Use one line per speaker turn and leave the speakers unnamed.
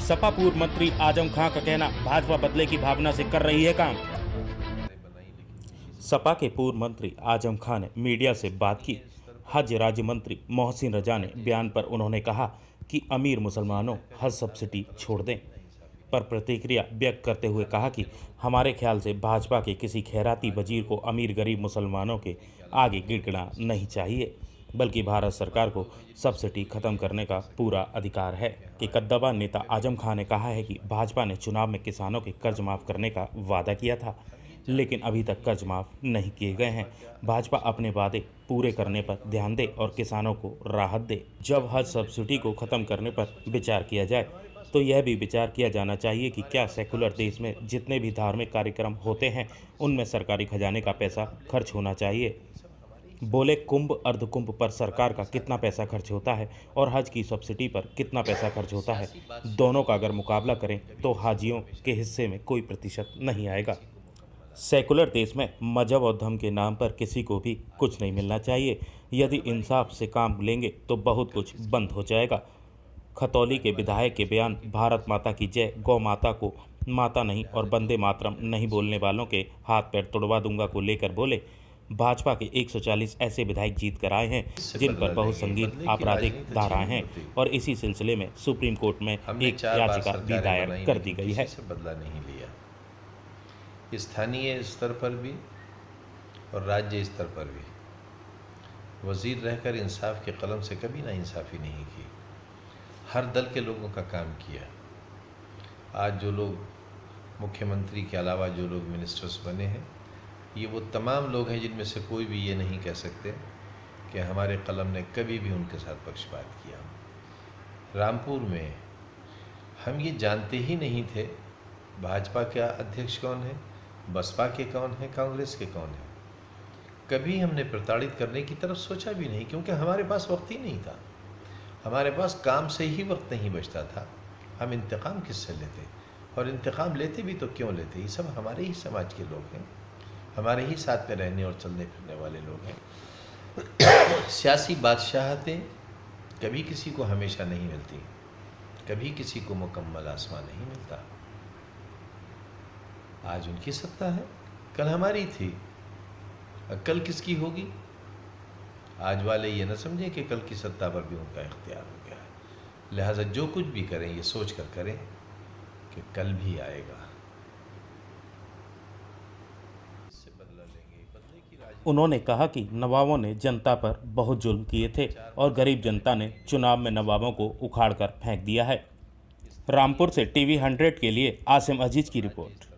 सपा पूर्व मंत्री आजम खां का कहना, भाजपा बदले की भावना से कर रही है काम। सपा के पूर्व मंत्री आजम खां ने मीडिया से बात की। हज राज्य मंत्री मोहसिन रजा ने बयान पर उन्होंने कहा कि अमीर मुसलमानों हज सब्सिडी छोड़ दें, पर प्रतिक्रिया व्यक्त करते हुए कहा कि हमारे ख्याल से भाजपा के किसी खैराती वजीर को अमीर गरीब मुसलमानों के आगे गिड़गिड़ाना नहीं चाहिए, बल्कि भारत सरकार को सब्सिडी खत्म करने का पूरा अधिकार है। कि कद्दावर नेता आजम खां ने कहा है कि भाजपा ने चुनाव में किसानों के कर्ज माफ करने का वादा किया था, लेकिन अभी तक कर्ज माफ नहीं किए गए हैं। भाजपा अपने वादे पूरे करने पर ध्यान दे और किसानों को राहत दे। जब हज सब्सिडी को खत्म करने पर विचार किया जाए तो यह भी विचार किया जाना चाहिए कि क्या सेकुलर देश में जितने भी धार्मिक कार्यक्रम होते हैं उनमें सरकारी खजाने का पैसा खर्च होना चाहिए। बोले, कुंभ अर्धकुंभ पर सरकार का कितना पैसा खर्च होता है और हज की सब्सिडी पर कितना पैसा खर्च होता है, दोनों का अगर मुकाबला करें तो हाजियों के हिस्से में कोई प्रतिशत नहीं आएगा। सेकुलर देश में मजहब और धर्म के नाम पर किसी को भी कुछ नहीं मिलना चाहिए। यदि इंसाफ से काम लेंगे तो बहुत कुछ बंद हो जाएगा। खतौली के विधायक के बयान, भारत माता की जय, गौ माता को माता नहीं और वंदे मातरम नहीं बोलने वालों के हाथ पैर तोड़वा दूंगा को लेकर बोले, भाजपा के 140 ऐसे विधायक जीत कर आए हैं जिन पर बहुत संगीन आपराधिक धाराएं हैं और इसी सिलसिले में सुप्रीम कोर्ट में एक याचिका भी दायर कर दी गई है।
बदला नहीं लिया, स्थानीय स्तर पर भी और राज्य स्तर पर भी वजीर रहकर इंसाफ के कलम से कभी नाइंसाफ़ी नहीं की। हर दल के लोगों का काम किया। आज जो लोग मुख्यमंत्री के अलावा जो लोग मिनिस्टर्स बने हैं, ये वो तमाम लोग हैं जिनमें से कोई भी ये नहीं कह सकते कि हमारे कलम ने कभी भी उनके साथ पक्षपात किया। रामपुर में हम ये जानते ही नहीं थे भाजपा का अध्यक्ष कौन है, बसपा के कौन है, कांग्रेस के कौन है। कभी हमने प्रताड़ित करने की तरफ सोचा भी नहीं, क्योंकि हमारे पास वक्त ही नहीं था। हमारे पास काम से ही वक्त नहीं बचता था। हम इंतकाम किससे लेते, और इंतकाम लेते भी तो क्यों लेते। ये सब हमारे ही समाज के लोग हैं, हमारे ही साथ में रहने और चलने फिरने वाले लोग हैं। सियासी बादशाहतें कभी किसी को हमेशा नहीं मिलती, कभी किसी को मुकम्मल आसमान नहीं मिलता। आज उनकी सत्ता है, कल हमारी थी, कल किसकी होगी। आज वाले ये न समझें कि कल की सत्ता पर भी उनका इख्तियार हो गया है। लिहाजा जो कुछ भी करें ये सोच कर करें कि कल भी आएगा।
उन्होंने कहा कि नवाबों ने जनता पर बहुत जुल्म किए थे और गरीब जनता ने चुनाव में नवाबों को उखाड़ कर फेंक दिया है। रामपुर से टीवी 100 के लिए आसिम अजीज की रिपोर्ट।